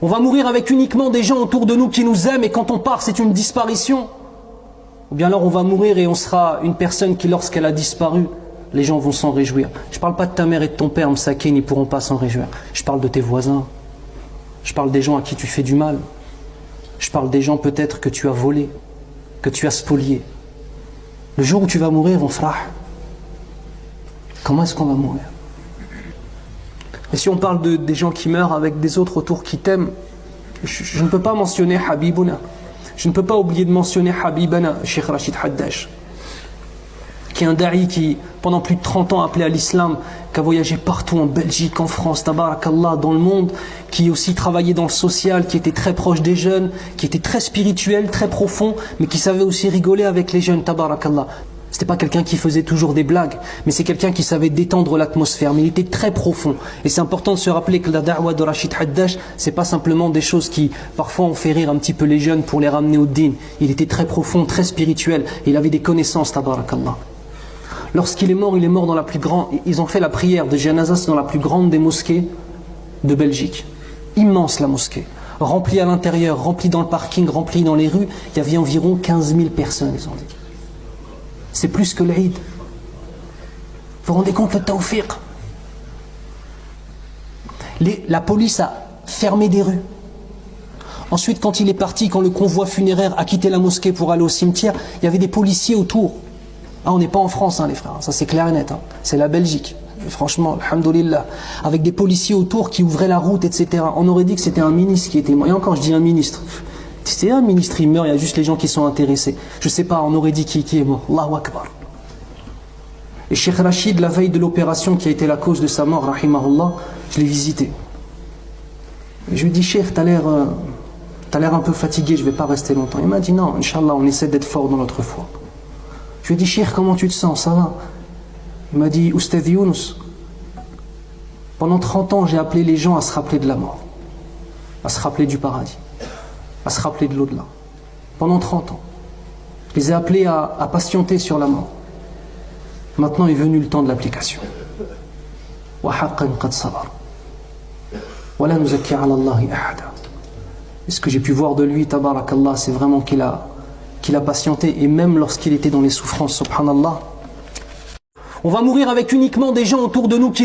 On va mourir avec uniquement des gens autour de nous qui nous aiment et quand on part c'est une disparition. Ou bien alors on va mourir et on sera une personne qui lorsqu'elle a disparu, les gens vont s'en réjouir. Je ne parle pas de ta mère et de ton père, Msakin, ils ne pourront pas s'en réjouir. Je parle de tes voisins. Je parle des gens à qui tu fais du mal. Je parle des gens peut-être que tu as volés, que tu as spoliés. Le jour où tu vas mourir, mon frère, comment est-ce qu'on va mourir? Et si on parle des gens qui meurent avec des autres autour qui t'aiment, je ne peux pas mentionner Habibouna. Je ne peux pas oublier de mentionner Habibana, Cheikh Rachid Haddash, qui est un da'i qui, pendant plus de 30 ans, a appelé à l'islam, qui a voyagé partout en Belgique, en France, tabarakallah, dans le monde, qui a aussi travaillé dans le social, qui était très proche des jeunes, qui était très spirituel, très profond, mais qui savait aussi rigoler avec les jeunes, tabarakallah. C'était pas quelqu'un qui faisait toujours des blagues, mais c'est quelqu'un qui savait détendre l'atmosphère, mais il était très profond. Et c'est important de se rappeler que la da'wa de Rachid Haddash, c'est pas simplement des choses qui, parfois, ont fait rire un petit peu les jeunes pour les ramener au din. Il était très profond, très spirituel, et il avait des connaissances, tabarakallah. Lorsqu'il est mort dans la plus grande, ils ont fait la prière de janazas dans la plus grande des mosquées de Belgique. Immense la mosquée. Remplie à l'intérieur, remplie dans le parking, remplie dans les rues. Il y avait environ 15 000 personnes, ils ont dit. C'est plus que l'Aïd. Vous vous rendez compte le tawfiq? La police a fermé des rues. Ensuite, quand il est parti, quand le convoi funéraire a quitté la mosquée pour aller au cimetière, il y avait des policiers autour. Ah, on n'est pas en France, hein, les frères, ça c'est clair et net. Hein. C'est la Belgique. Et franchement, alhamdoulilah, avec des policiers autour qui ouvraient la route, etc. On aurait dit que c'était un ministre qui était mort. Et encore, je dis un ministre. C'est un ministre, il meurt, il y a juste les gens qui sont intéressés. Je sais pas, on aurait dit qui est mort. Allahu Akbar. Et Cheikh Rachid, la veille de l'opération qui a été la cause de sa mort, rahimahullah, je l'ai visité. Et je lui ai dit, Cheikh, t'as l'air un peu fatigué, je vais pas rester longtemps. Il m'a dit, non, Inch'Allah, on essaie d'être fort dans notre foi. Je lui ai dit, Cheikh, comment tu te sens, ça va? Il m'a dit, Oustaz Younous, pendant 30 ans, j'ai appelé les gens à se rappeler de la mort, à se rappeler du paradis, à se rappeler de l'au-delà. Pendant 30 ans. Je les ai appelés à patienter sur la mort. Maintenant est venu le temps de l'application. Et ce que j'ai pu voir de lui, tabarakallah, c'est vraiment qu'il a patienté, et même lorsqu'il était dans les souffrances, subhanallah. On va mourir avec uniquement des gens autour de nous qui